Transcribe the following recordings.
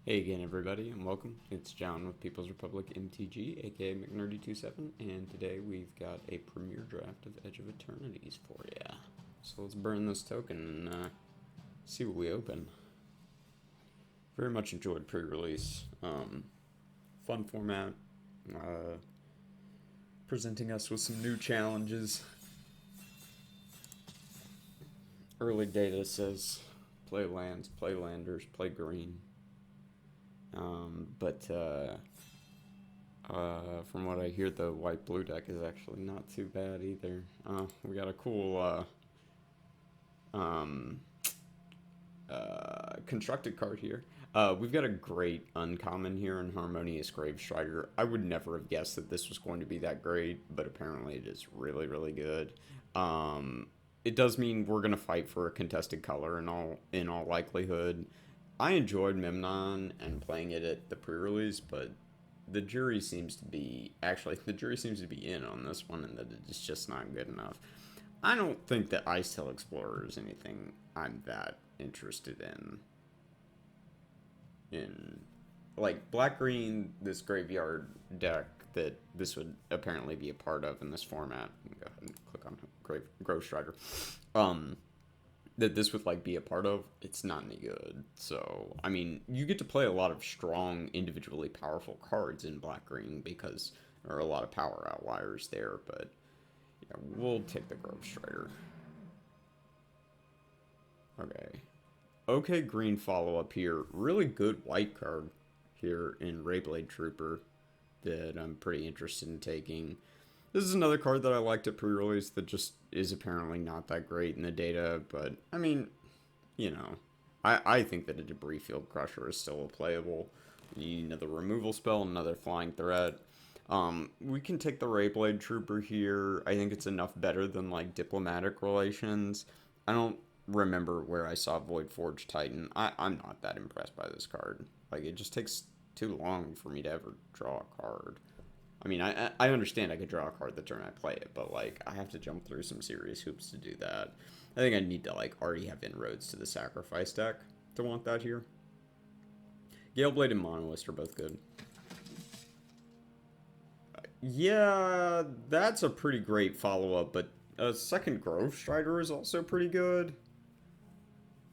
Hey again, everybody, and welcome. It's John with People's Republic MTG, aka McNerdy27, and today we've got a premiere draft of Edge of Eternities for ya. So let's burn this token and see what we open. Very much enjoyed pre-release. Fun format, presenting us with some new challenges. Early data says play lands, play landers, play green. But from what I hear, the white-blue deck is actually not too bad either. We got a cool constructed card here. We've got a great uncommon here in Harmonious Gravestrider. I would never have guessed that this was going to be that great, but apparently it is really, really good. It does mean we're gonna fight for a contested color in all likelihood. I enjoyed Memnon and playing it at the pre-release, but the jury seems to be in on this one, and that it's just not good enough. I don't think that Icetail Explorer is anything I'm that interested in like black green, this graveyard deck that this would apparently be a part of in this format. Go ahead and click on Grove Strider. That this would like be a part of, it's not any good. So I mean, you get to play a lot of strong, individually powerful cards in black green because there are a lot of power outliers there. But yeah, we'll take the Grove Strider. Okay. Okay, green follow up here. Really good white card here in Rayblade Trooper that I'm pretty interested in taking. This is another card that I liked at pre-release that just is apparently not that great in the data, but I mean, you know, I think that a Debris Field Crusher is still a playable. You need another removal spell, another flying threat. We can take the Rayblade Trooper here. I think it's enough better than like Diplomatic Relations. I don't remember where I saw Void Forge Titan. I'm not that impressed by this card. Like, it just takes too long for me to ever draw a card. I mean, I understand I could draw a card the turn I play it, but, like, I have to jump through some serious hoops to do that. I think I need to, like, already have inroads to the Sacrifice deck to want that here. Galeblade and Monoist are both good. Yeah, that's a pretty great follow-up, but a second Grove Strider is also pretty good.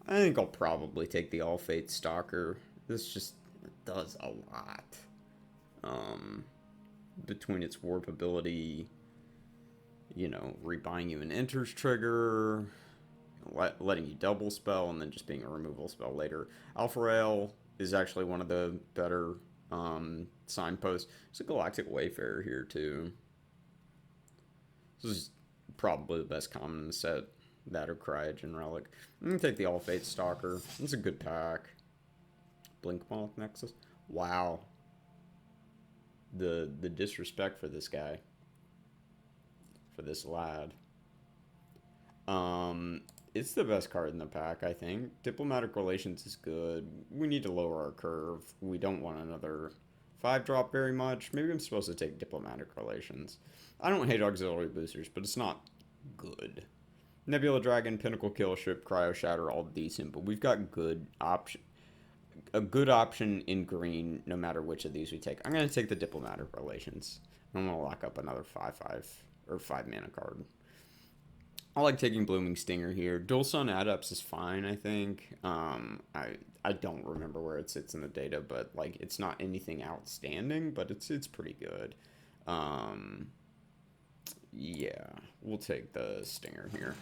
I think I'll probably take the All Fate Stalker. This just does a lot. Between its warp ability, you know, rebuying you an enters trigger, letting you double spell, and then just being a removal spell later. Alpha Rail is actually one of the better signposts. There's a Galactic Wayfarer here, too. This is probably the best common in the set. That or Cryogen Relic. I'm going to take the All Fate Stalker. It's a good pack. Blinkmoth Nexus. Wow. The disrespect for this guy. For this lad. It's the best card in the pack, I think. Diplomatic Relations is good. We need to lower our curve. We don't want another 5-drop very much. Maybe I'm supposed to take Diplomatic Relations. I don't hate auxiliary boosters, but it's not good. Nebula Dragon, Pinnacle Killship, Cryo Shatter, all decent, but we've got a good option in green no matter which of these we take. I'm going to take the Diplomatic Relations. I'm going to lock up another 5/5 or 5 mana card. I like taking Blooming Stinger here. Dual Sun Adepts is fine, I think. I don't remember where it sits in the data, but like it's not anything outstanding, but it's pretty good. Yeah, we'll take the Stinger here.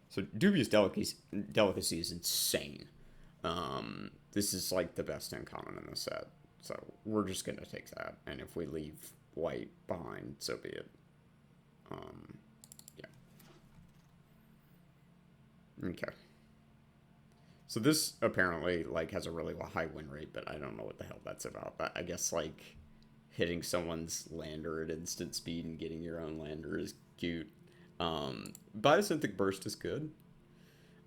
So Dubious Delicacy is insane. This is like the best uncommon in the set. So we're just going to take that. And if we leave white behind, so be it. Yeah. Okay. So this apparently like has a really high win rate, but I don't know what the hell that's about. But I guess like hitting someone's lander at instant speed and getting your own lander is cute. Biosynthetic Burst is good.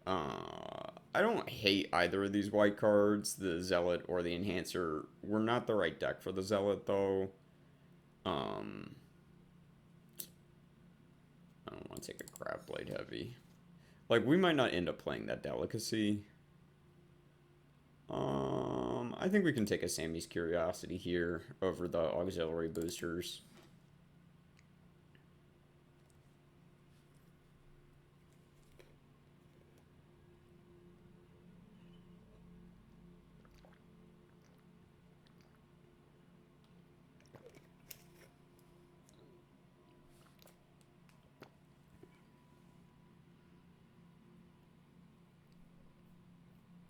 I don't hate either of these white cards, the Zealot or the Enhancer. We're not the right deck for the Zealot, though. I don't want to take a Crab Blade Heavy. Like, we might not end up playing that delicacy. I think we can take a Sammy's Curiosity here over the auxiliary boosters.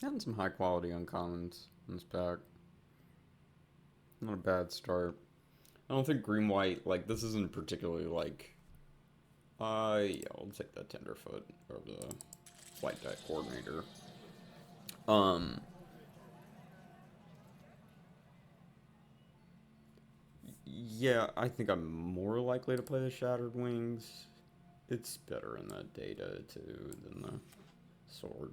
Having some high quality uncommons in this pack. Not a bad start. I don't think green white, like, this isn't particularly like. Yeah, I'll take that Tenderfoot over the White Deck Coordinator. Yeah, I think I'm more likely to play the Shattered Wings. It's better in the data too than the sword.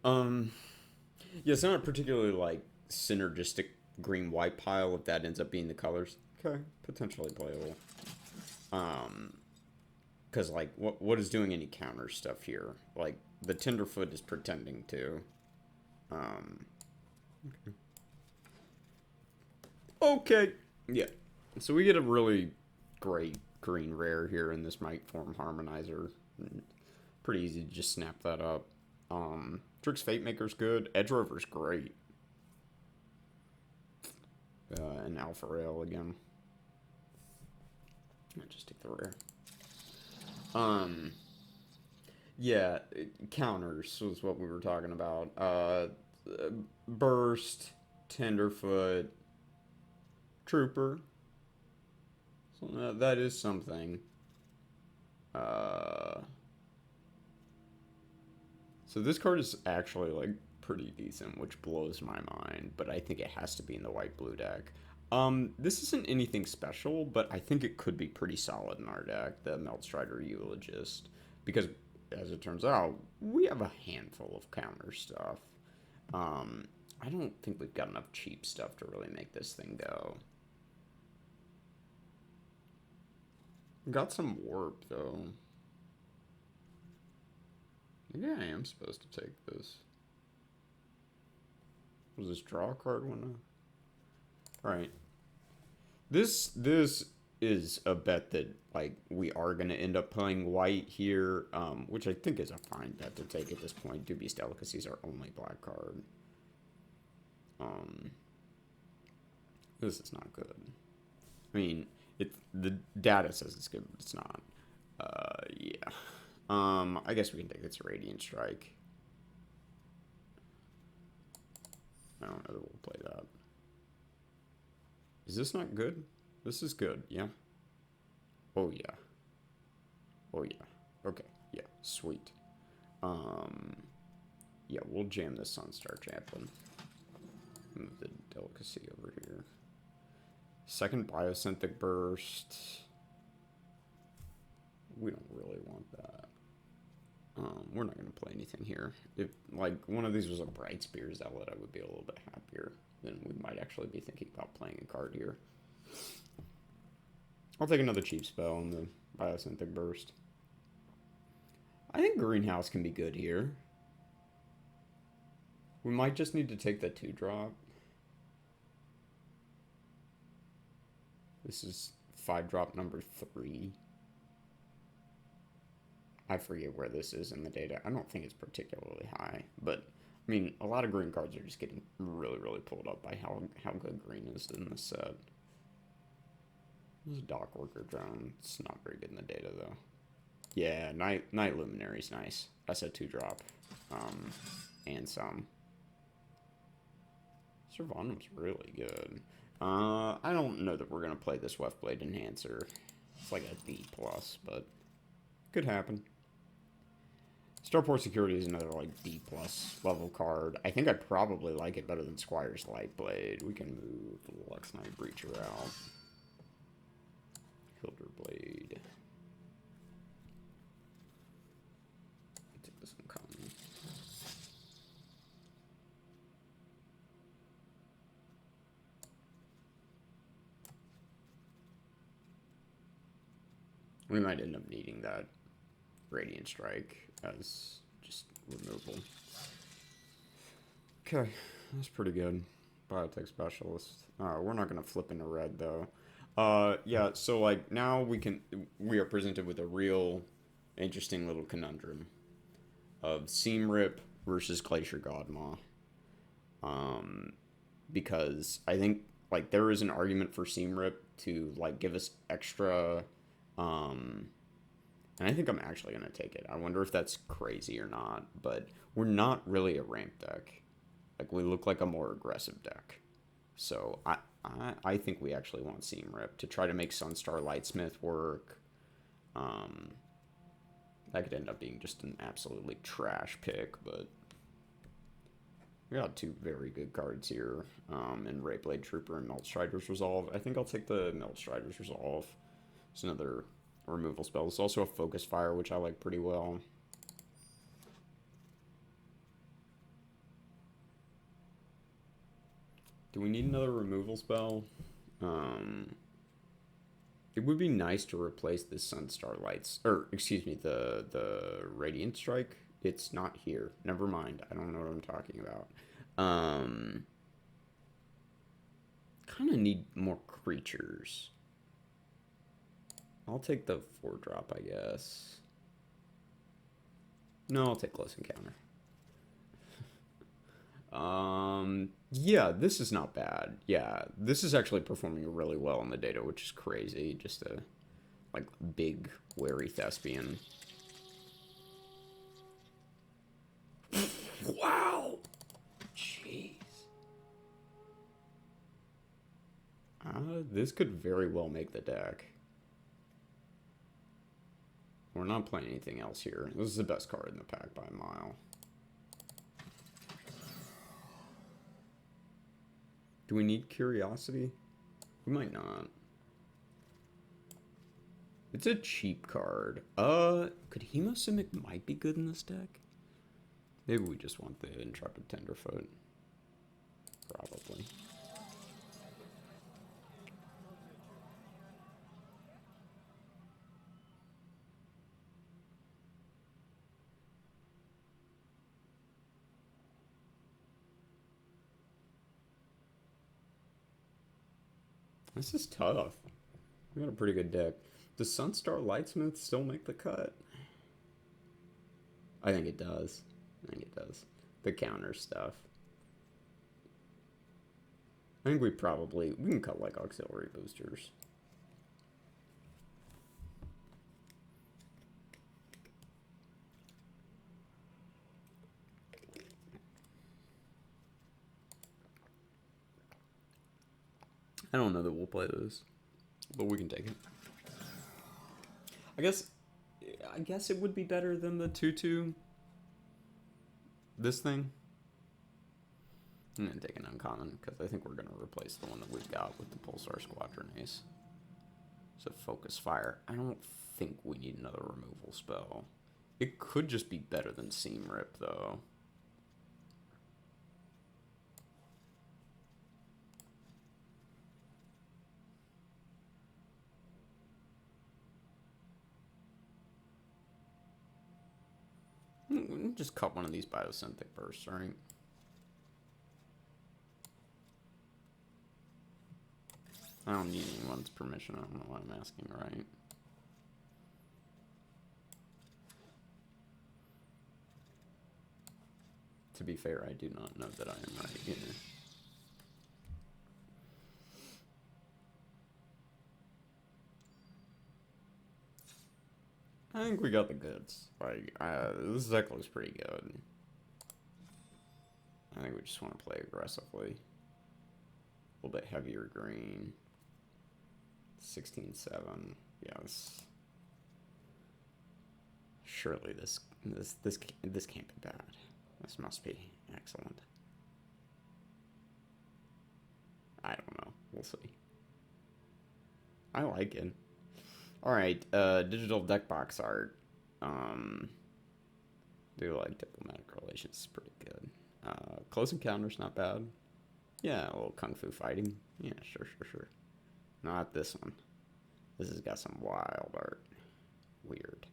Yeah, it's not a particularly like synergistic green white pile if that ends up being the colors. Okay, potentially playable. Because like what is doing any counter stuff here? Like the Tenderfoot is pretending to. Okay. Okay. Yeah. So we get a really great green rare here in this Might Form Harmonizer. Pretty easy to just snap that up. Trix Fate Maker's good. Edge Rover's great. And Alpha Rail again. I'll just take the rare. Yeah, counters was what we were talking about. Burst, Tenderfoot, Trooper. So that is something. So this card is actually like pretty decent, which blows my mind, but I think it has to be in the white-blue deck. This isn't anything special, but I think it could be pretty solid in our deck, the Meltstrider Eulogist, because as it turns out, we have a handful of counter stuff. I don't think we've got enough cheap stuff to really make this thing go. Got some warp though. Maybe I am supposed to take this. Was this draw a card one? Right. This is a bet that like we are gonna end up playing white here, which I think is a fine bet to take at this point. Dubious Delicacies are only black card. This is not good. I mean, the data says it's good, but it's not. Yeah. I guess we can take this Radiant Strike. I don't know that we'll play that. Is this not good? This is good, yeah. Oh yeah. Oh yeah. Okay, yeah, sweet. Yeah, we'll jam this Sunstar Chaplain. Move the Delicacy over here. Second Biosynthetic Burst. We don't really want that. We're not going to play anything here. If, like, one of these was a Bright Spear Zealot, I would be a little bit happier. Then we might actually be thinking about playing a card here. I'll take another cheap spell on the Biosynthetic Burst. I think Greenhouse can be good here. We might just need to take the 2-drop. This is 5-drop number 3. I forget where this is in the data. I don't think it's particularly high, but I mean, a lot of green cards are just getting really, really pulled up by how good green is in this set. This is a Dock Worker Drone. It's not very good in the data though. Yeah, Night Luminary's nice. That's a 2-drop, and some. Servanum's really good. I don't know that we're gonna play this Weftblade Enhancer. It's like a B+, but could happen. Starport Security is another like D+ level card. I think I probably like it better than Squire's Lightblade. We can move the Lux Knight Breacher out. Hilder Blade. Take this uncommon. We might end up needing that Radiant Strike as just removal. Okay, that's pretty good. Biotech Specialist. We're not gonna flip into red though. Yeah, so like now we are presented with a real interesting little conundrum of Seam Rip versus Glacier Godmaw. Because I think like there is an argument for Seam Rip to like give us extra, and I think I'm actually gonna take it. I wonder if that's crazy or not, but we're not really a ramp deck. Like we look like a more aggressive deck. So I think we actually want Seam Rip to try to make Sunstar Lightsmith work. That could end up being just an absolutely trash pick, but we got two very good cards here, in Rayblade Trooper and Meltstrider's Resolve. I think I'll take the Meltstrider's Resolve. It's another removal spell. It's also a Focus Fire, which I like pretty well. Do we need another removal spell? It would be nice to replace the Sunstar Lights, or excuse me, the Radiant Strike. It's not here. Never mind. I don't know what I'm talking about. Kind of need more creatures. I'll take the 4-drop, I guess. No, I'll take Close Encounter. Yeah, this is not bad. Yeah, this is actually performing really well in the data, which is crazy. Just a, like, big, wary thespian. Wow! Jeez. This could very well make the deck. We're not playing anything else here. This is the best card in the pack by a mile. Do we need Curiosity? We might not. It's a cheap card. Could Hemosimic might be good in this deck? Maybe we just want the Intrepid Tenderfoot. Probably. This is tough. We got a pretty good deck. Does Sunstar Lightsmith still make the cut? I think it does. I think it does. The counter stuff. I think we can cut like auxiliary boosters. I don't know that we'll play this, but we can take it. I guess it would be better than the 2/2. This thing. I'm gonna take an uncommon because I think we're gonna replace the one that we've got with the Pulsar Squadron Ace. So Focus Fire. I don't think we need another removal spell. It could just be better than Seam Rip though. Just cut one of these Biosynthetic Bursts, right? I don't need anyone's permission. I don't know why I'm asking, right? To be fair, I do not know that I am right either. I think we got the goods. Like, this deck looks pretty good. I think we just want to play aggressively. A little bit heavier green. 16-7. Yes. Surely this can't be bad. This must be excellent. I don't know. We'll see. I like it. Alright, digital deck box art. Do like diplomatic relations, it's pretty good. Close Encounter's not bad. Yeah, a little kung fu fighting. Yeah, sure. Not this one. This has got some wild art. Weird.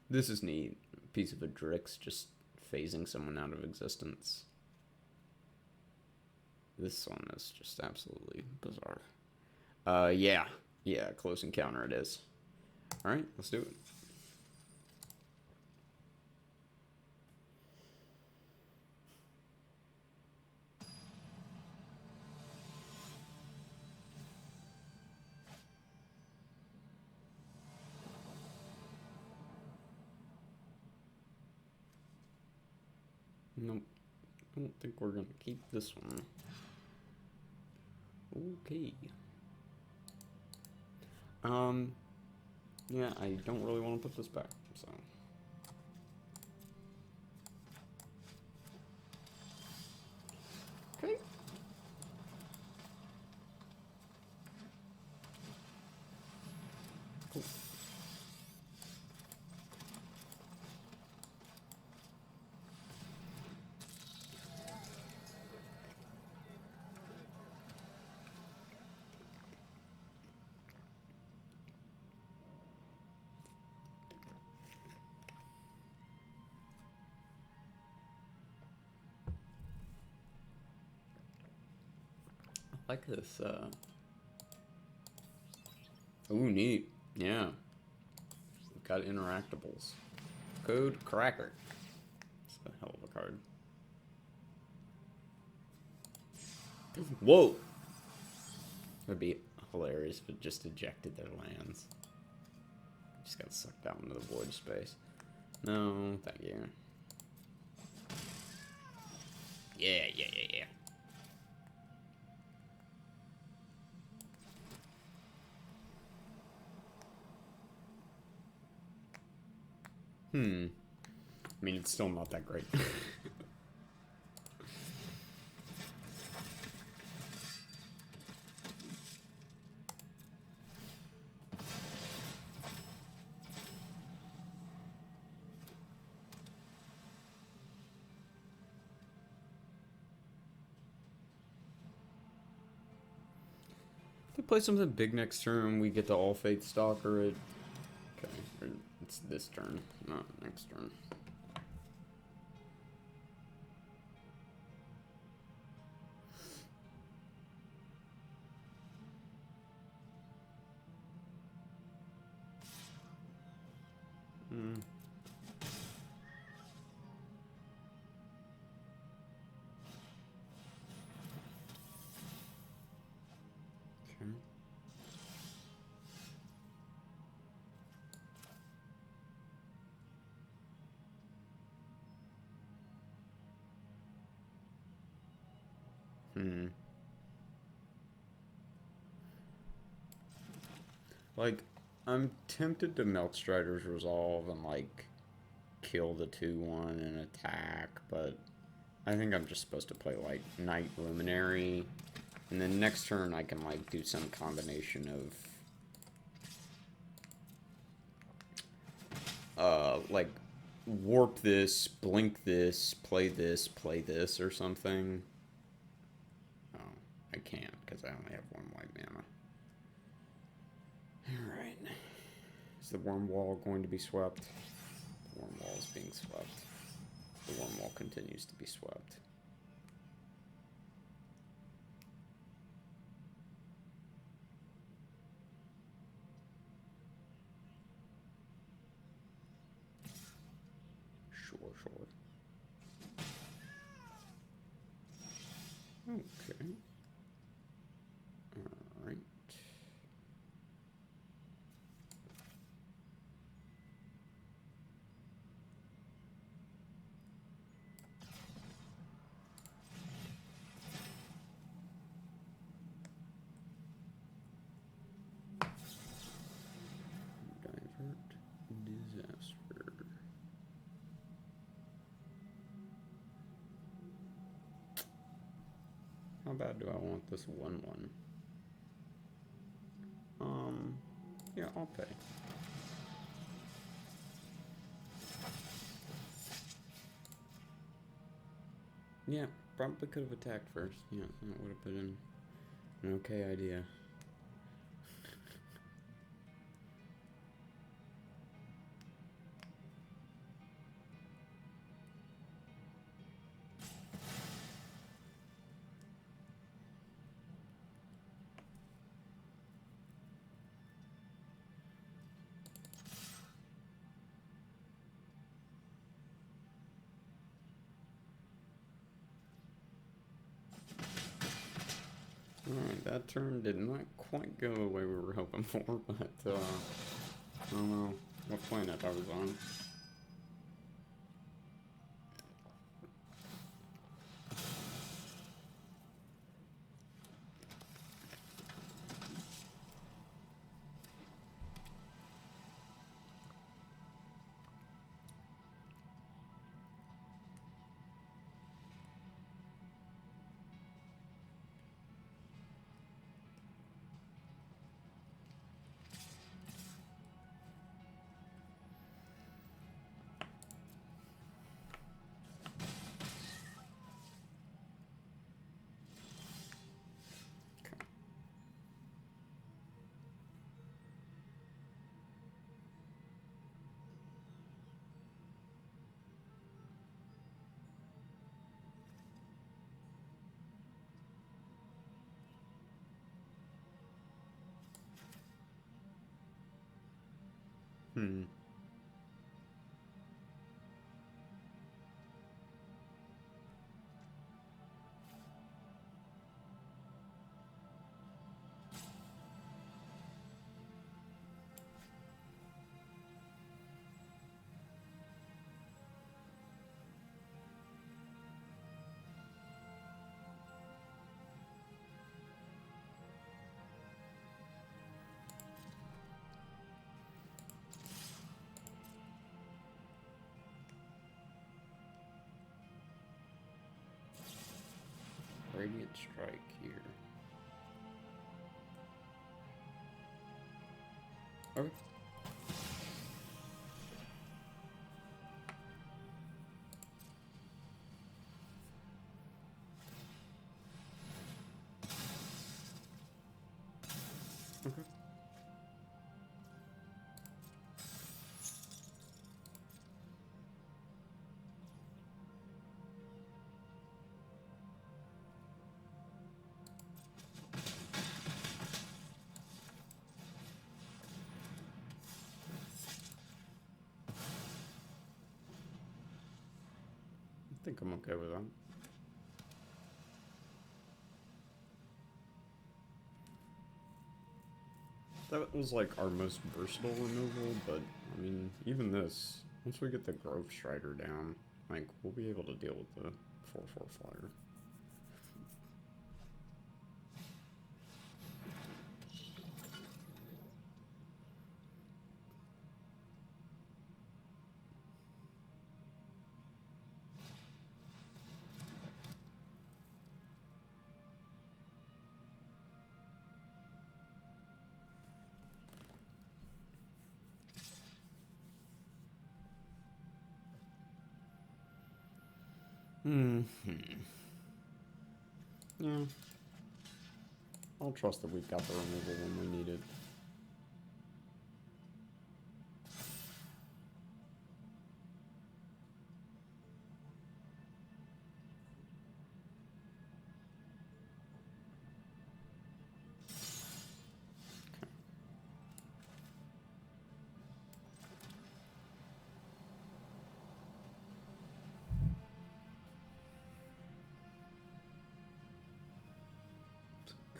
This is neat. Piece of a Drix just phasing someone out of existence. This one is just absolutely bizarre. Yeah. Yeah, close encounter it is. Alright, let's do it. Nope. I don't think we're gonna keep this one. Okay. Yeah, I don't really want to put this back, so. Okay. Cool. I like this, Ooh, neat. Yeah. We've got interactables. Code Cracker. It's a hell of a card. Whoa! It'd be hilarious if it just ejected their lands. Just got sucked out into the void space. No, thank you. Yeah. I mean, it's still not that great. If we play something big next turn, we get to All Faith Stalker it. Okay, or it's this turn, not next turn. Like, I'm tempted to melt Strider's Resolve and, like, kill the 2-1 and attack, but I think I'm just supposed to play, like, Night Luminary, and then next turn I can, like, do some combination of, like, warp this, blink this, play this, or something. Oh, I can't, because I only have 1 white mana. Alright. Is the worm wall going to be swept? The worm wall is being swept. The worm wall continues to be swept. Sure. Okay. Alright. Divert disaster. How bad do I want this 1-1? Yeah, I'll pay. Yeah, probably could have attacked first. Yeah, that would have been an okay idea. that turn did not quite go the way we were hoping for, but I don't know what planet I was on. Hmm. Radiant Strike here. Okay. Okay. I think I'm okay with that. That was like our most versatile removal, but I mean, even this, once we get the Grove Strider down, like, we'll be able to deal with the 4/4 flyer. Yeah. I'll trust that we've got the removal when we need it.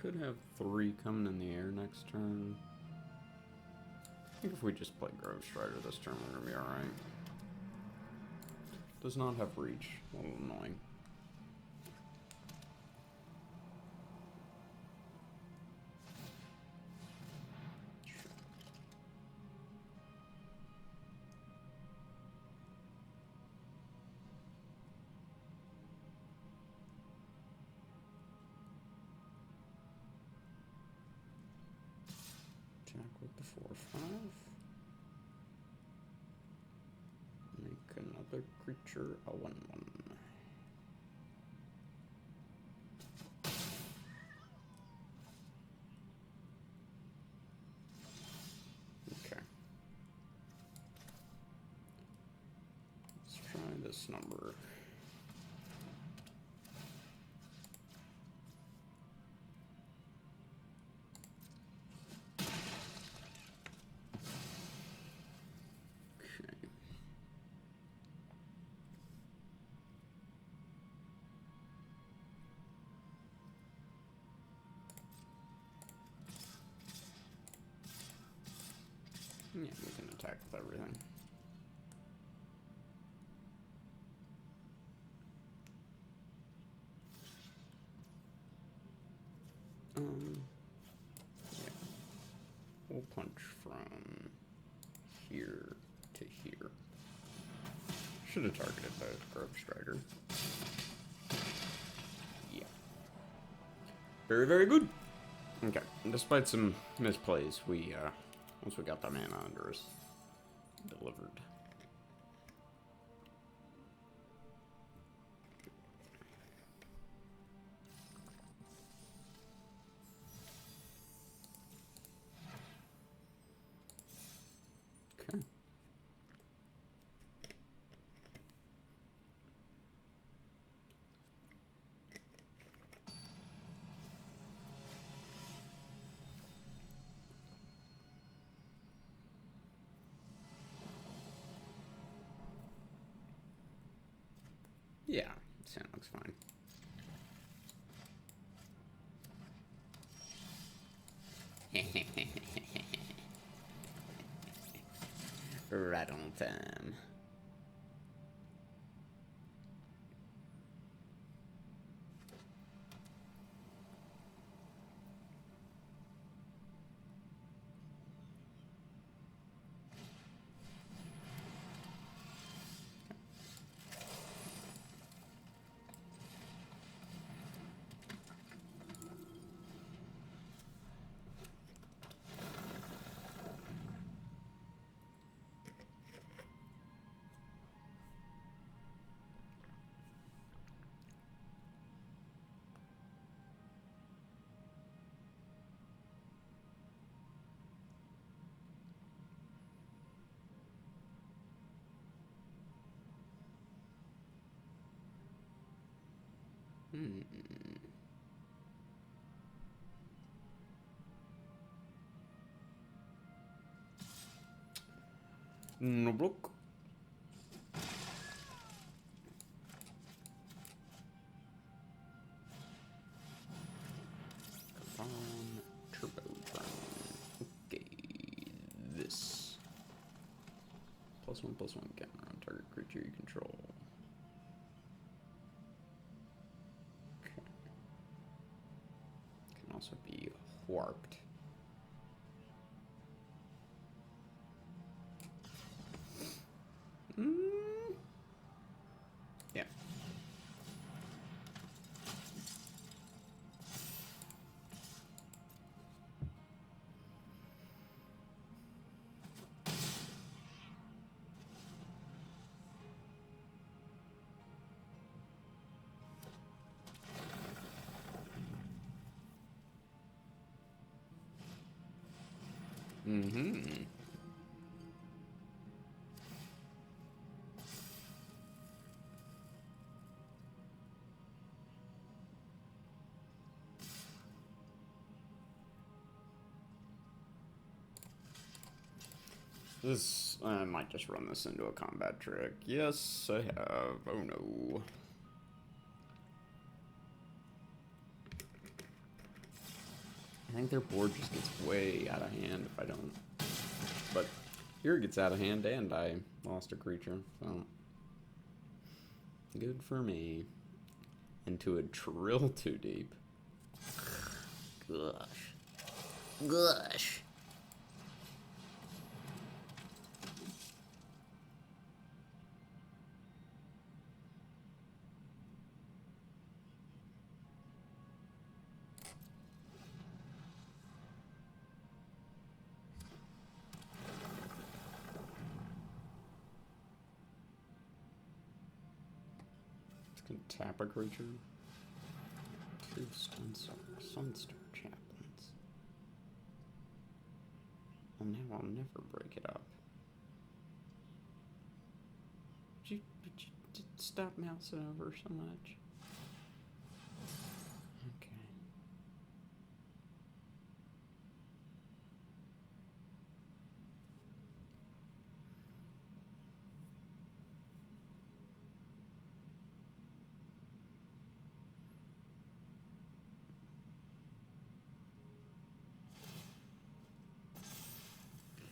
Could have 3 coming in the air next turn. I think if we just play Grove Strider this turn, we're gonna be alright. Does not have reach. A little annoying. Jack with the 4/5. Make another creature a 1/1. Okay. Let's try this number. Yeah, we can attack with everything. Yeah. We'll punch from here to here. Should have targeted the Grove Strider. Yeah. Very, very good. Okay. Despite some misplays, we, once we got the mana under us, delivered. Okay. Yeah, sand looks fine. Right on time. No block. Come on, turbo burn. Okay, this. +1/+1 counter on target creature you control. Okay. Can also be warped. Yeah. This, I might just run this into a combat trick. Yes, I have. Oh no. I think their board just gets way out of hand if I don't. But here it gets out of hand and I lost a creature, so. Good for me. Into a Trill too deep. Gosh. Gosh. Tap a creature. 2 Sunstar Chaplains. Well, now I'll never break it up. Would you stop mousing over so much? Okay.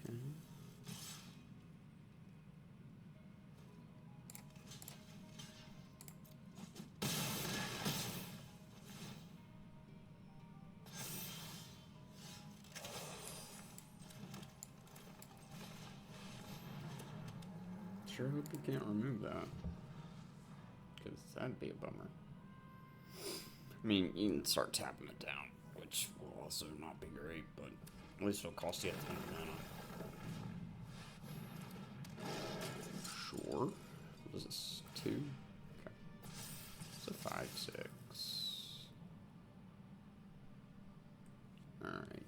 Okay. sure hope you can't remove that. Because that'd be a bummer. I mean, you can start tapping it down, which will also not be great, but at least it'll cost you a ton of mana. Sure. What is this? 2? Okay. It's a 5/6. Alright.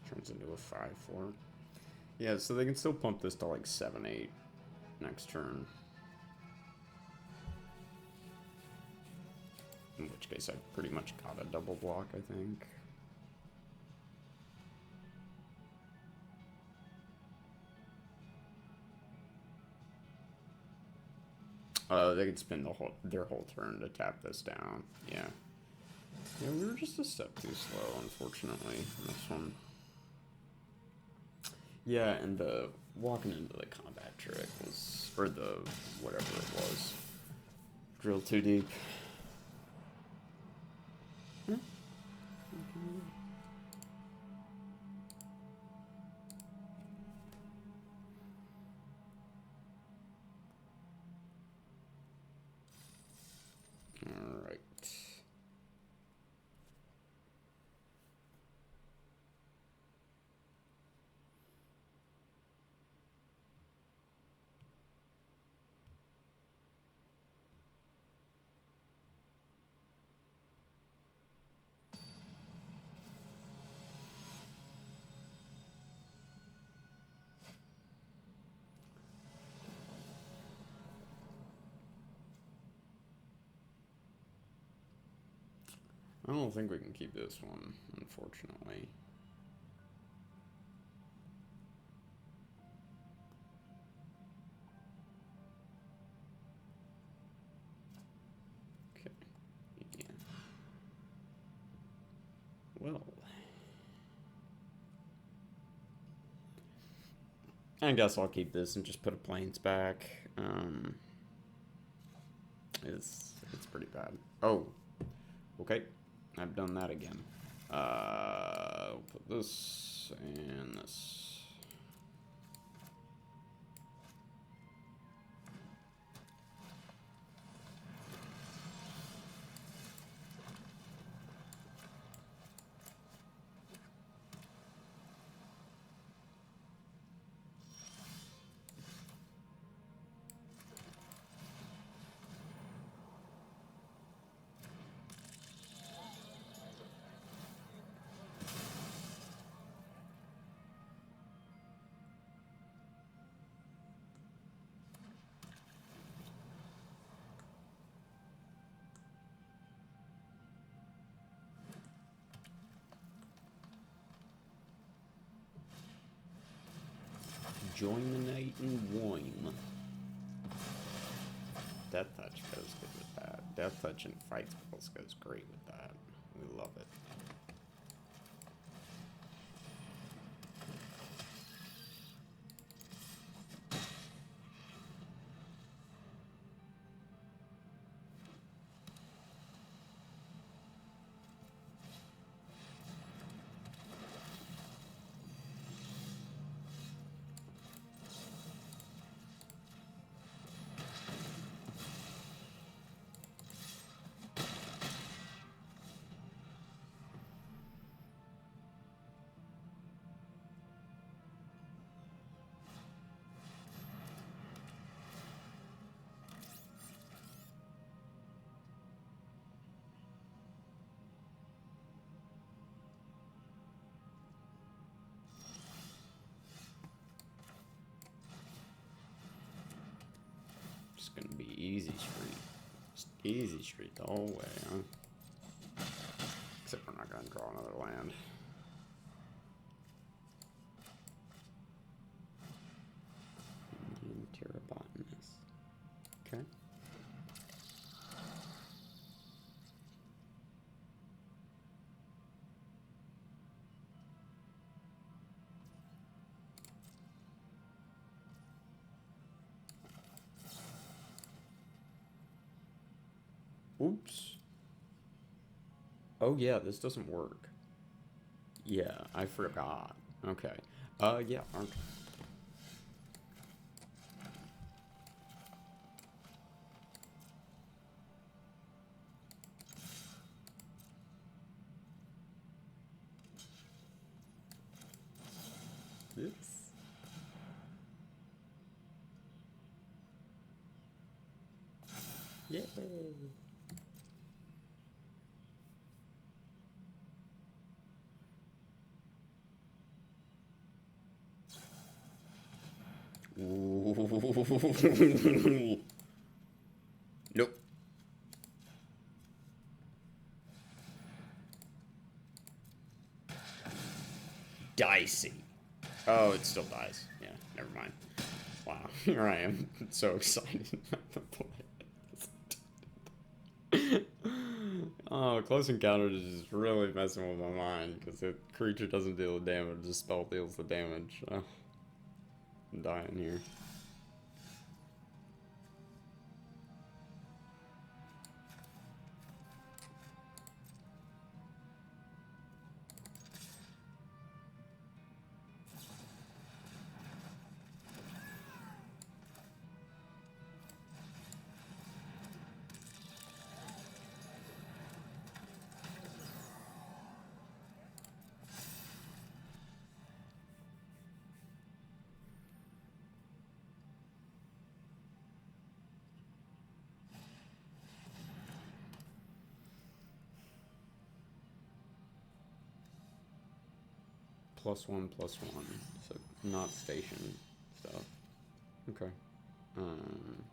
Turns into a 5/4. Yeah, so they can still pump this to like 7/8 next turn. In which case I've pretty much got a double block, I think. They could spend their whole turn to tap this down. Yeah. Yeah, we were just a step too slow, unfortunately, in this one. Yeah, and the walking into the combat trick was, or the whatever it was, drill too deep. Hmm? All right. I don't think we can keep this one, unfortunately. Okay. Yeah. Well. I guess I'll keep this and just put a planes back. It's pretty bad. Oh. Okay. I've done that again. I'll put this and this. Join the night and wine. Death Touch goes good with that. Death Touch and Fight Spells goes great with that. We love it. Just gonna be easy street. Just easy street the whole way, huh? Except we're not gonna draw another land. Terrabotin. Oops. Oh yeah, this doesn't work. Yeah, I forgot. Okay. Yeah, aren't... Oops. Yay! Ooh. Nope. Dicey. Oh, it still dies. Yeah, never mind. Wow, here I am, so excited about the play. Oh, close encounters is just really messing with my mind because the creature doesn't deal the damage, the spell deals the damage. Oh, I'm dying here. +1/+1, so not station stuff. Okay. Um.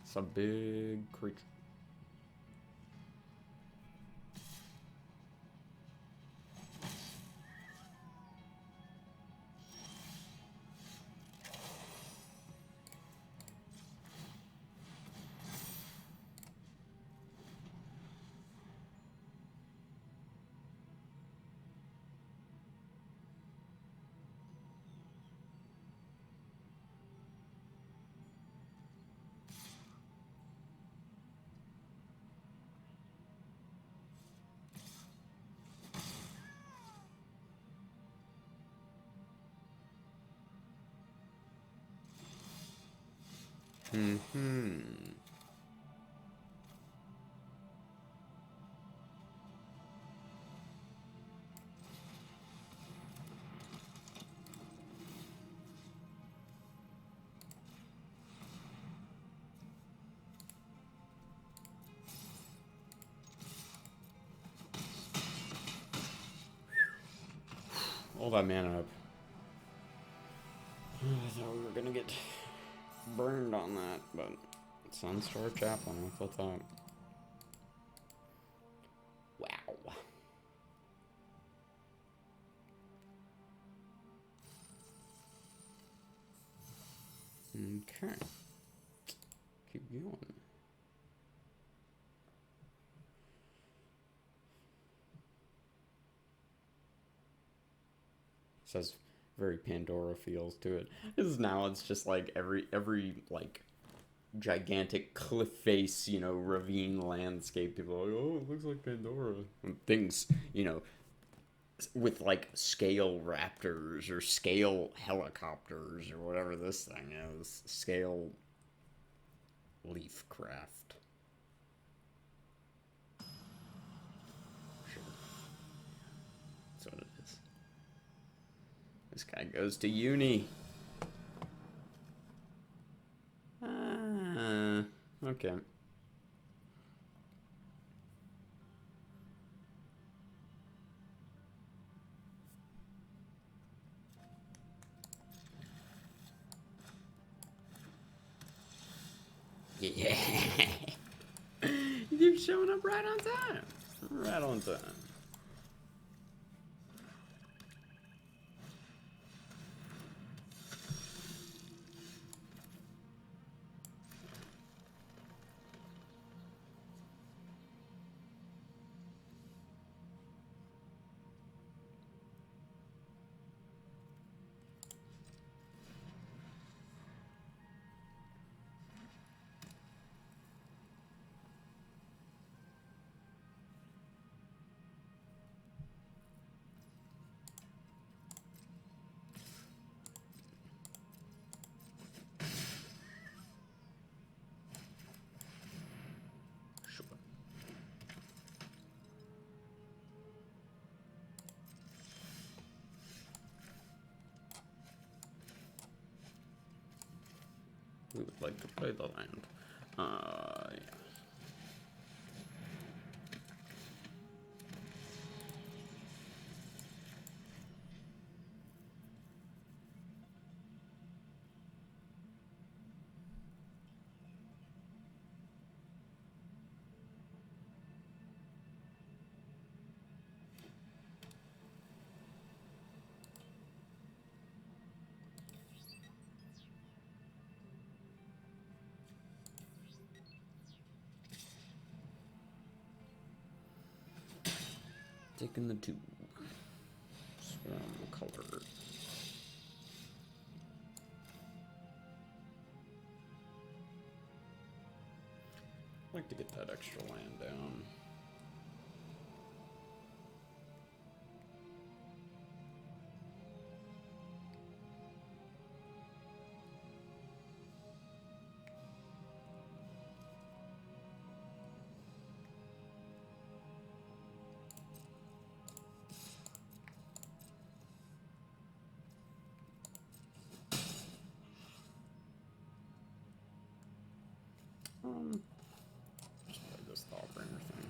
It's a big creature. Hmm. All that mana up. I thought we were gonna get burned on that, but Sunstar Chaplain, I thought that. Wow. Okay. Keep going. Says very Pandora feels to it. Because now it's just like every like gigantic cliff face, you know, ravine landscape. People are like, oh, it looks like Pandora. And things, you know, with like scale raptors or scale helicopters or whatever this thing is. Scale leaf craft. Sure. That's what it is. This guy goes to uni. Okay. Yeah. You're showing up right on time. Right on time. We would like to play the land. Yeah. Taking the 2. Swarm color. I'd like to get that extra land down. Just play this Thought-Bringer thing.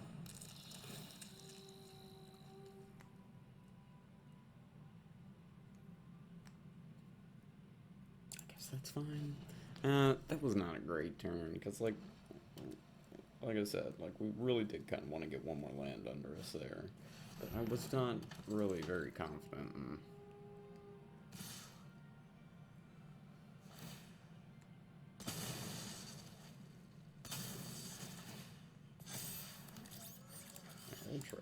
I guess that's fine. That was not a great turn, because like I said, like we really did kind of want to get one more land under us there. But I was not really very confident in. We'll trade.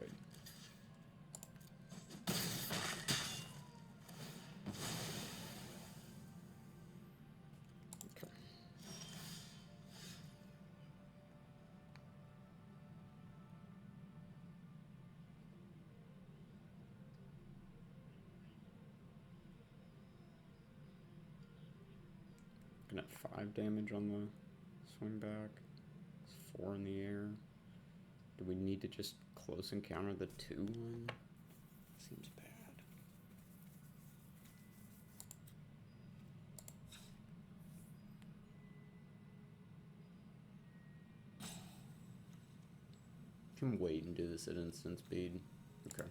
Okay. Gonna have 5 damage on the swing back. It's 4 in the air. Do we need to just close encounter the 2-1? Seems bad. Can wait and do this at instant speed. Okay.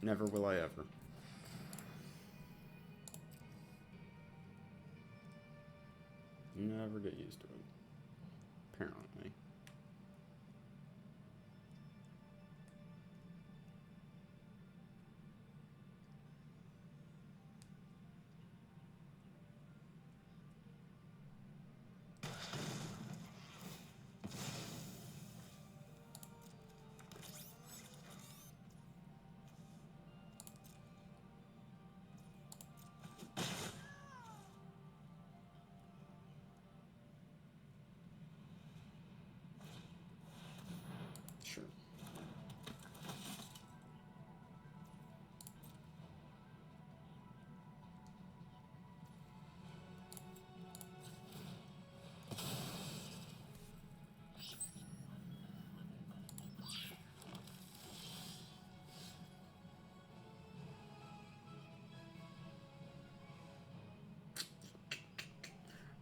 Never will I ever. Never get used to it. Apparently. Sure.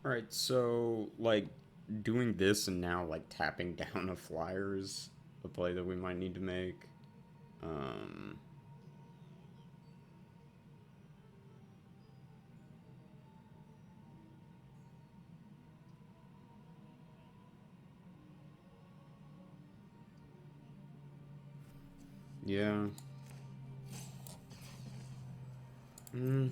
Alright, so, like, doing this and now, like, tapping down a flyer is a play that we might need to make. Yeah. Okay.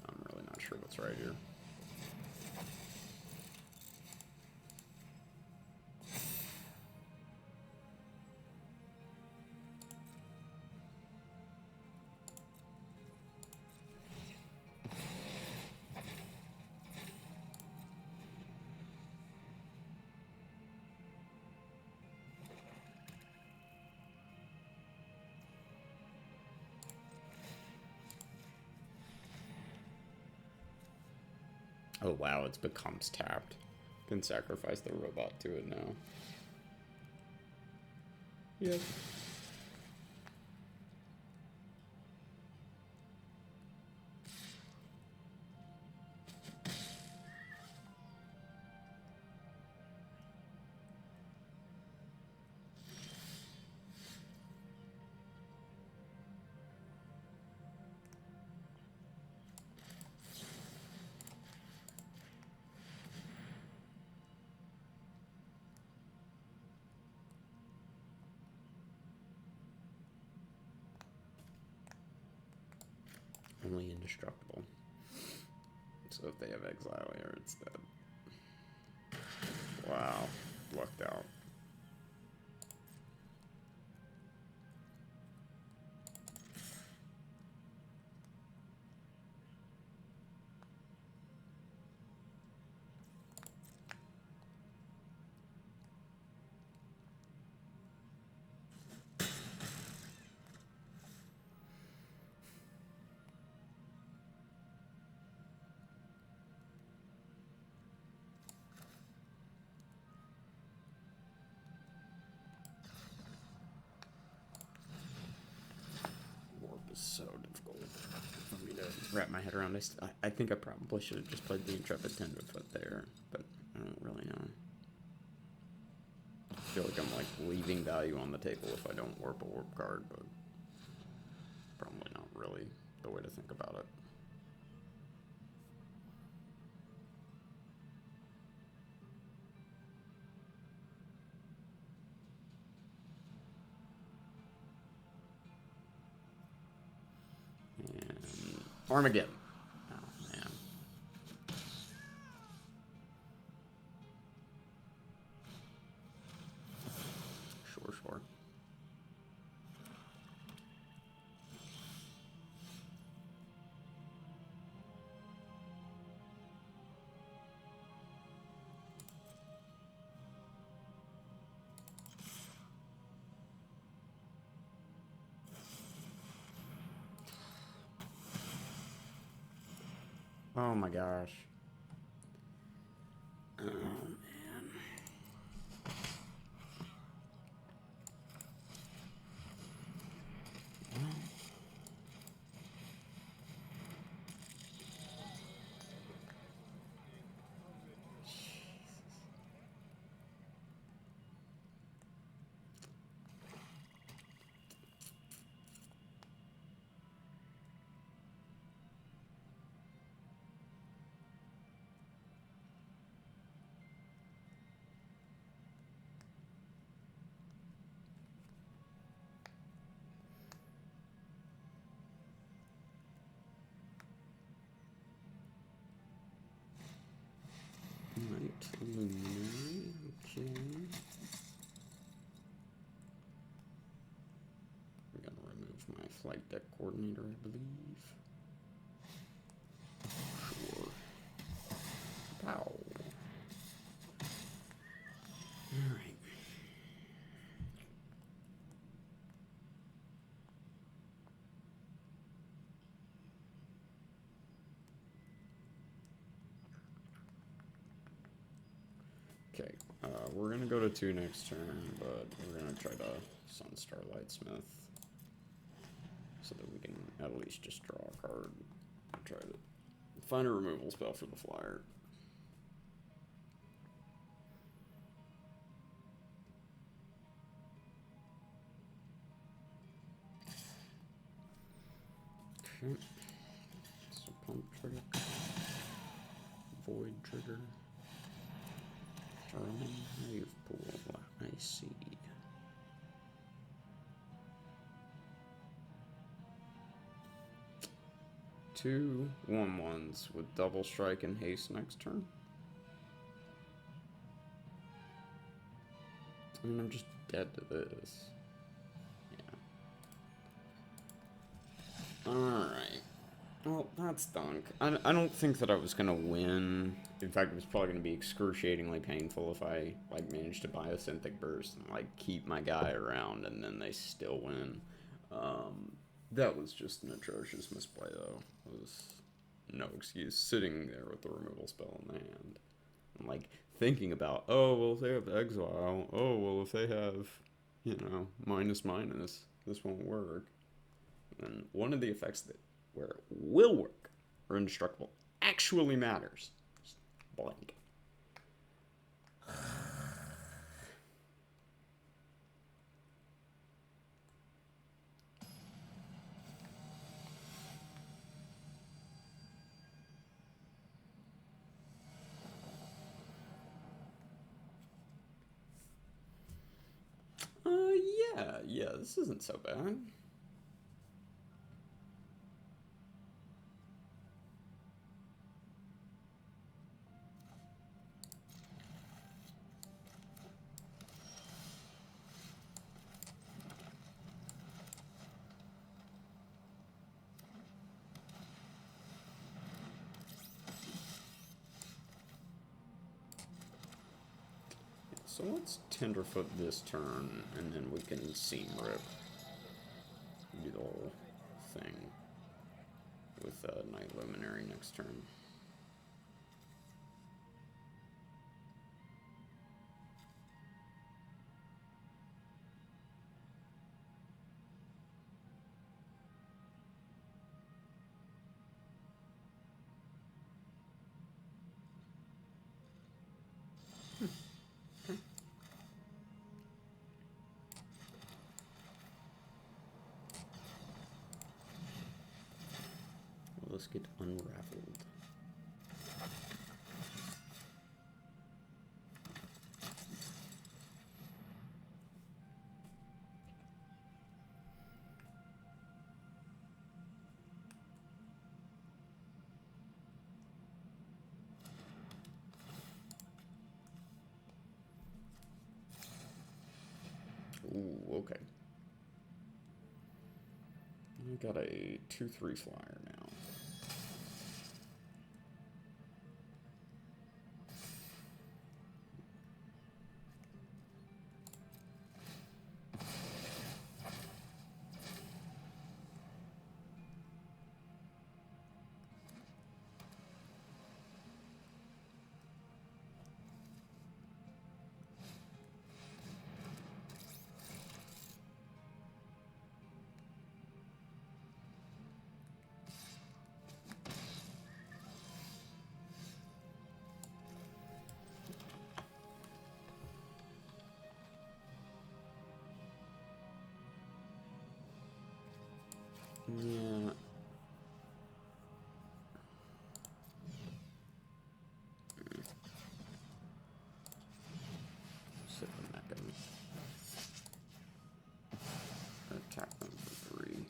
I'm really not sure what's right here. Oh wow, it becomes tapped. Can sacrifice the robot to it now. Yep. Only indestructible. So if they have exile here, it's dead. Wow, lucked out. So difficult for me to wrap my head around. I think I probably should have just played the Intrepid Tenderfoot there, but I don't really know. I feel like I'm like leaving value on the table if I don't warp a warp card, but probably not really the way to think about it. Armageddon. Oh, man. Sure. Oh my gosh. Oh man. Night Luminary, okay. I'm gonna remove my flight deck coordinator, I believe. Sure. Pow. Alright. Okay, we're gonna go to 2 next turn, but we're gonna try to Sun Starlight Smith so that we can at least just draw a card. Try to find a removal spell for the flyer. Okay, so pump trigger, void trigger. Wave pool, I see. Two 1/1s with double strike and haste next turn. I mean, I'm just dead to this. Yeah. Alright. Well, that's dunk. I don't think that I was going to win. In fact, it was probably going to be excruciatingly painful if I, like, managed to buy a Synthic Burst and, like, keep my guy around and then they still win. That was just an atrocious misplay, though. It was no excuse, sitting there with the removal spell in the hand. I'm like thinking about, oh, well, if they have exile, oh, well, if they have, you know, minus minus, this won't work. And one of the effects that where it will work or indestructible actually matters. Just blank. Yeah, this isn't so bad. So let's Tenderfoot this turn, and then we can Seam Rip. Do the whole thing with Night Luminary next turn. Let's get unraveled. Ooh, okay. I got a 2/3 flyer now. Yeah. Sit them back at me. Attack them for 3.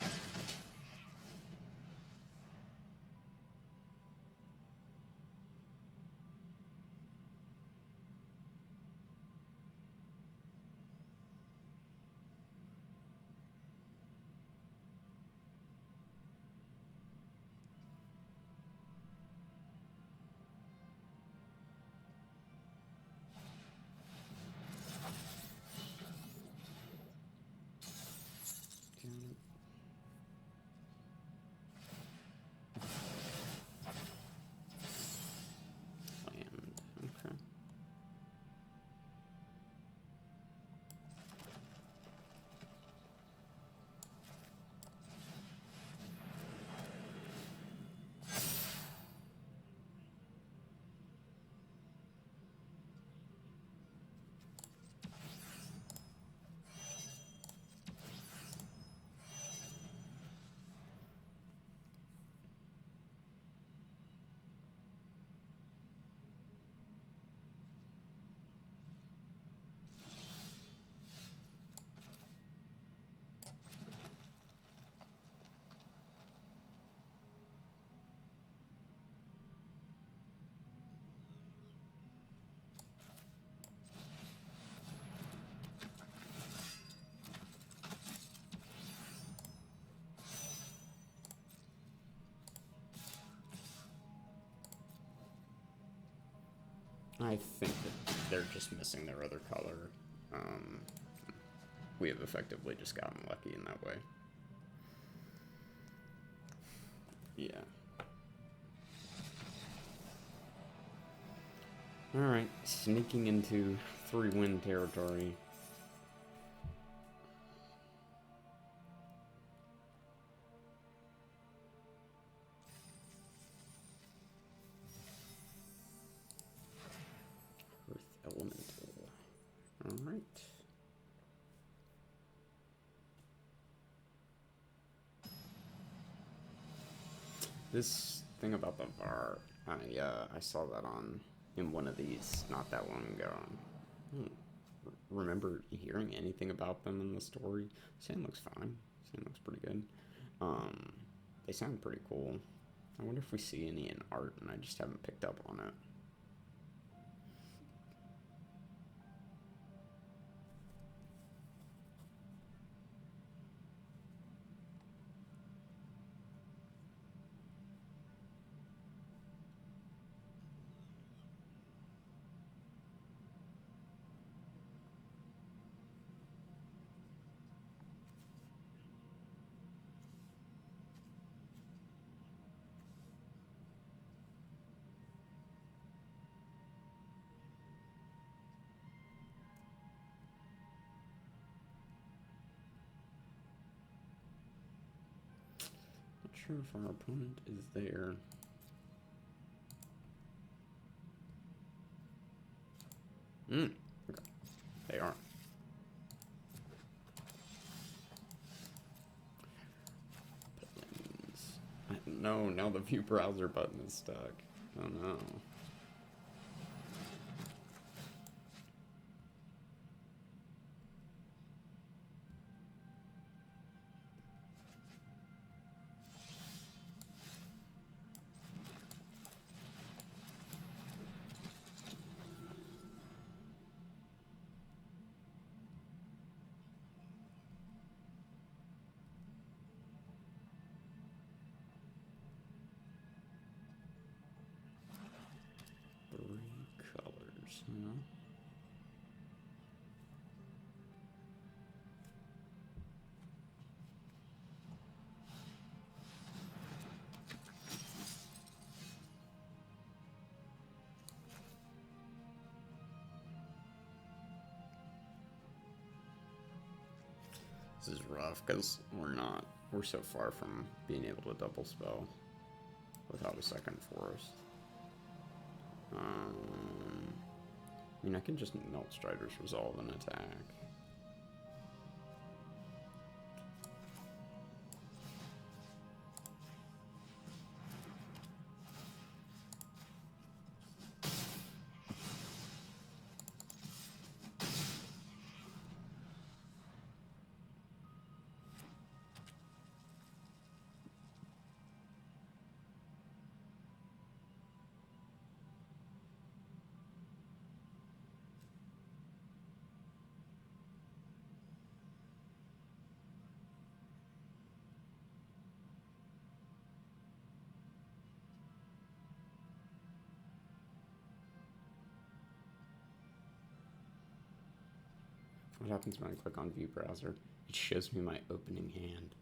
Land. Okay. I think that they're just missing their other color. We have effectively just gotten lucky in that way. Yeah. Alright, sneaking into 3-win territory. Earth Elemental. Alright. This thing about the VAR, I saw that in one of these not that long ago. I don't remember hearing anything about them in the story. Sand looks fine. Sand looks pretty good. They sound pretty cool. I wonder if we see any in art and I just haven't picked up on it. Not sure if our opponent is there. Okay. They are. No, now the view browser button is stuck. Oh no. Huh? This is rough because we're so far from being able to double spell without a second forest. I mean, I can just Melt Strider's Resolve and attack. What happens when I click on View Browser? It shows me my opening hand.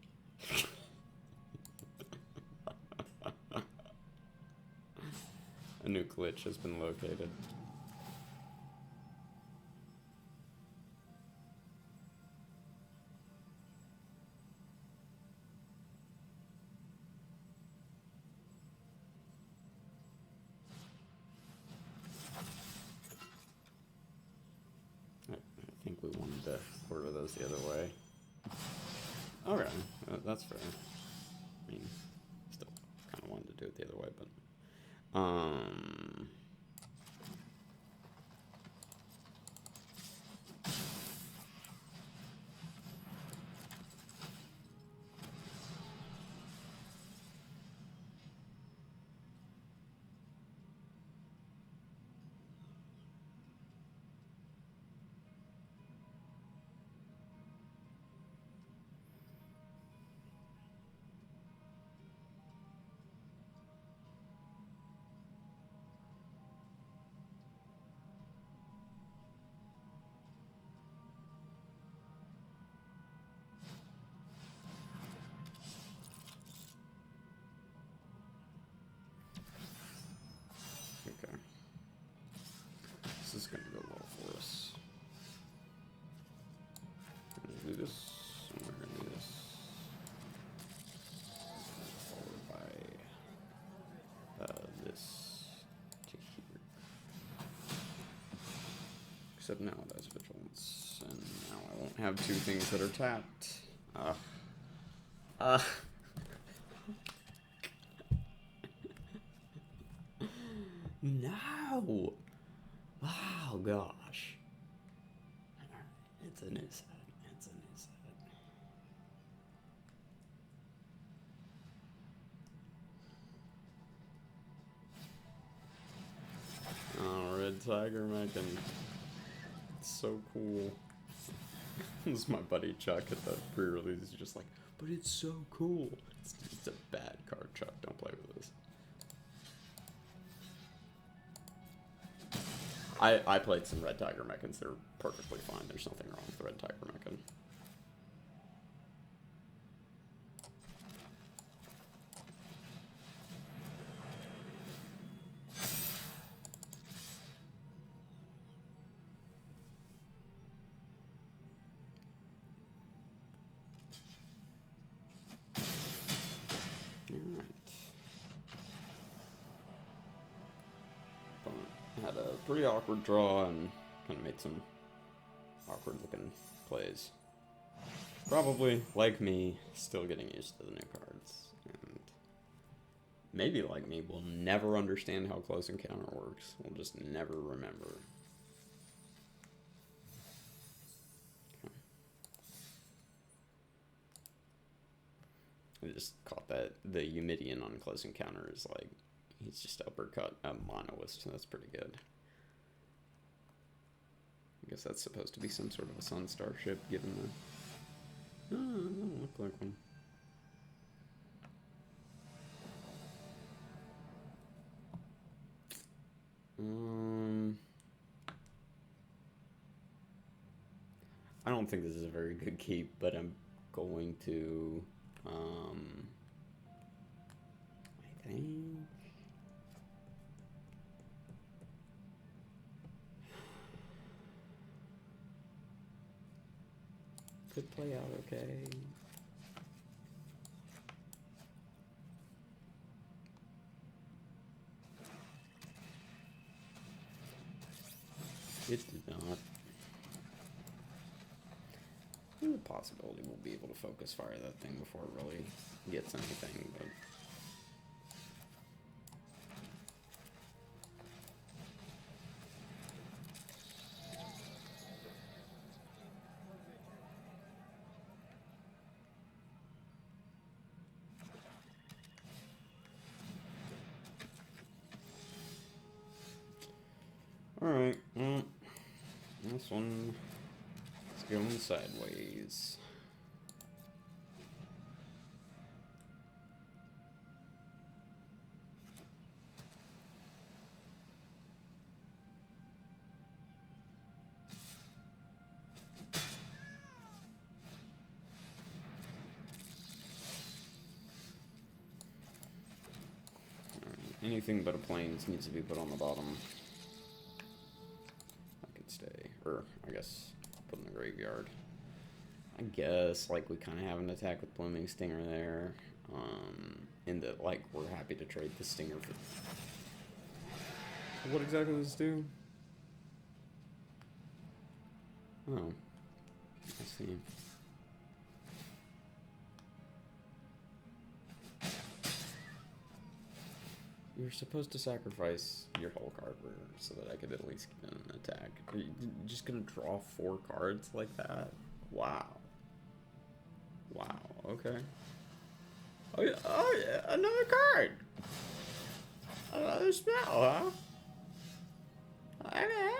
A new glitch has been located. I think we wanted to order those the other way. Okay, that's fair. I mean, still kind of wanted to do it the other way, but this, and we're gonna do this. Followed by this to here. Except now it has vigilance, and now I won't have two things that are tapped. No! Oh gosh. It's a new set. It's a new set. Oh, Red Tiger Mechan. It's so cool. This is my buddy Chuck at the pre-release. He's just like, but it's so cool. It's a bad card, Chuck. Don't play with this. I played some Red Tiger Mechans. They're perfectly fine. There's nothing wrong with the Red Tiger Mechan. Had a pretty awkward draw and kind of made some awkward looking plays. Probably, like me, still getting used to the new cards. And maybe like me, we'll never understand how close encounter works. We'll just never remember. Okay. I just caught that the Eumidian on close encounter is like, he's just uppercut a monoist. That's pretty good. I guess that's supposed to be some sort of a sun starship, given the... Oh, it doesn't look like one. I don't think this is a very good keep, but I'm going to... I think... Could play out okay. It did not. There's a possibility we'll be able to focus fire that thing before it really gets anything, but... Alright, well, this one is going sideways. Anything but a plains needs to be put on the bottom. Stay, or I guess put in the graveyard. I guess like we kind of have an attack with Blooming Stinger there, in that like we're happy to trade the Stinger for. What exactly does this do? Oh, I see. You're supposed to sacrifice your whole card rear so that I could at least get an attack. Are you just gonna draw 4 cards like that? Wow. Wow, okay. Oh yeah, another card! Another spell, huh? Okay.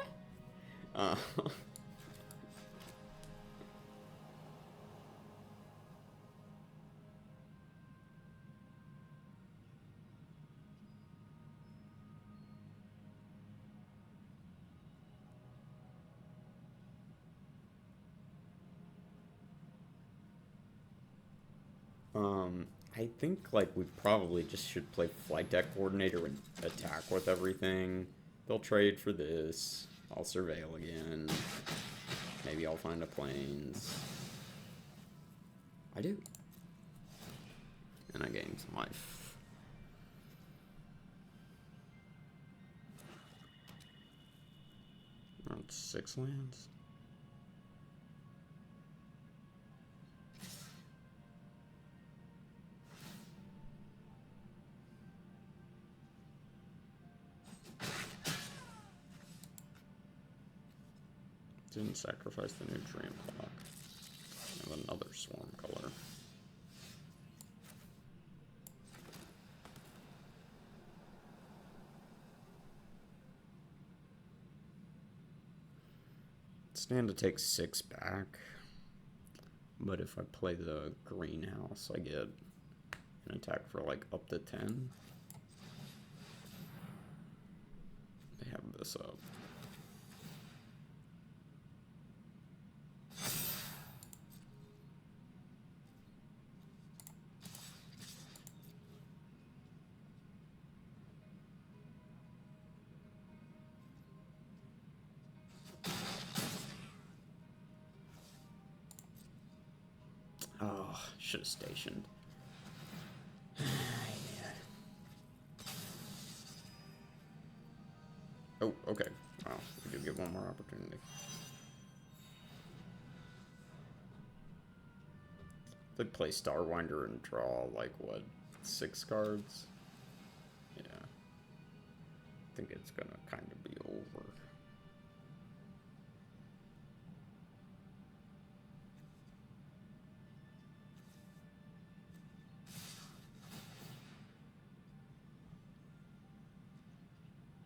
I think, like, we probably just should play Flight Deck Coordinator and attack with everything. They'll trade for this. I'll Surveil again. Maybe I'll find a Plains. I do. And I gained some life. Around 6 lands. Didn't sacrifice the nutrient block. And another swarm color. Stand to take 6 back. But if I play the greenhouse, I get an attack for like up to 10. They have this up. Oh, should have stationed. Oh, okay. Wow, we do get one more opportunity. They play Starwinder and draw, like, what, 6 cards? Yeah. I think it's gonna kind of be over.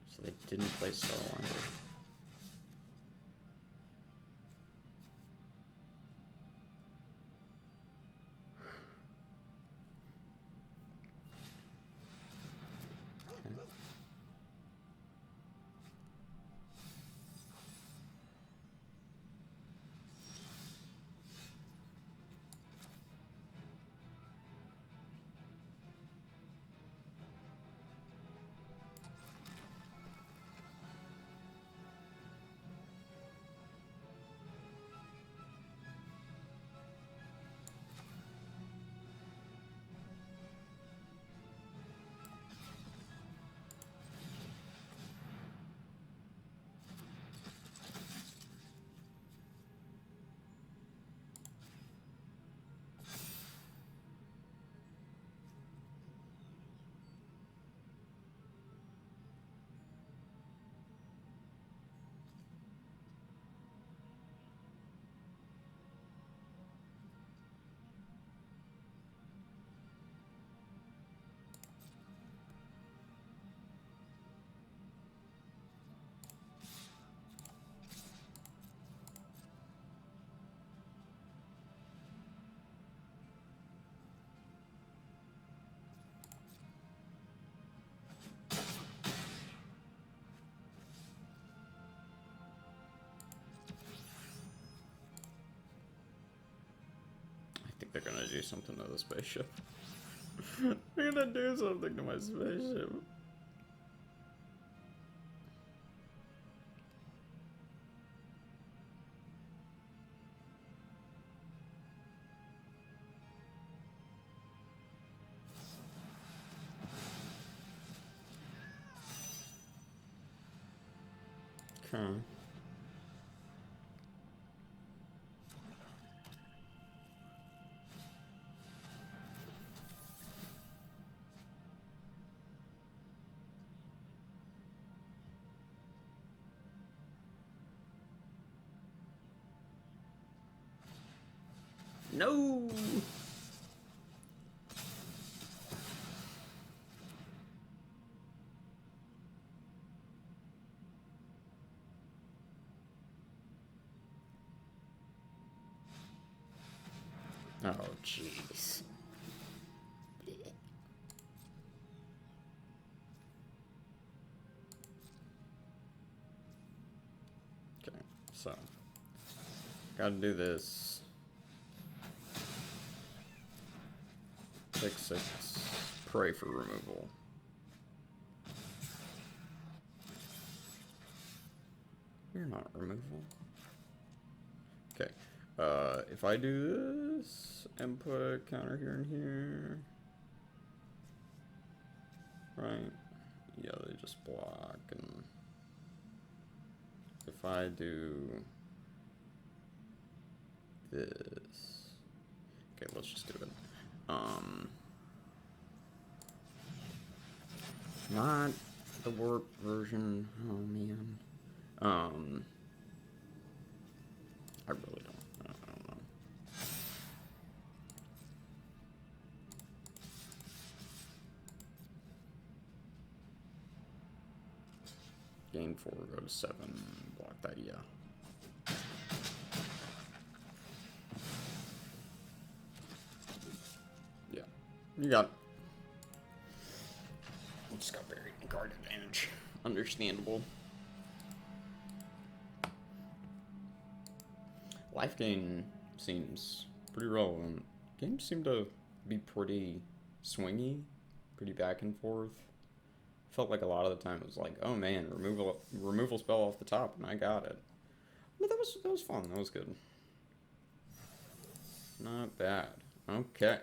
So they didn't play Starwinder. I think they're gonna do something to the spaceship. They're gonna do something to my spaceship. Okay. No! Oh, jeez. Okay, so. Gotta do this. Take 6. Pray for removal. You're not removal. Okay. If I do this and put a counter here and here, right? Yeah, they just block. And if I do this, okay, let's just do it. Not the warp version. Oh man. I really don't. I don't know. Game 4, go to 7, block that, yeah. Yeah, you got it. Just got buried in card advantage. Understandable. Life gain seems pretty relevant. Games seem to be pretty swingy, pretty back and forth. Felt like a lot of the time it was like, oh man, removal spell off the top, and I got it. But that was fun. That was good. Not bad. Okay.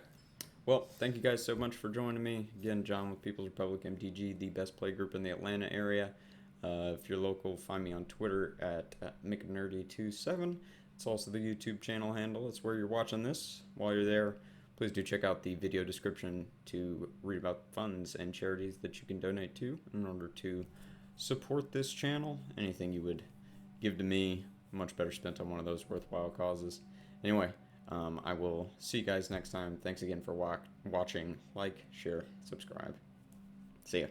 Well, thank you guys so much for joining me. Again, John with People's Republic MTG, the best play group in the Atlanta area. If you're local, find me on Twitter at McNerdy27. It's also the YouTube channel handle. It's where you're watching this. While you're there, please do check out the video description to read about funds and charities that you can donate to in order to support this channel. Anything you would give to me, much better spent on one of those worthwhile causes. Anyway, I will see you guys next time. Thanks again for watching. Like, share, subscribe. See ya.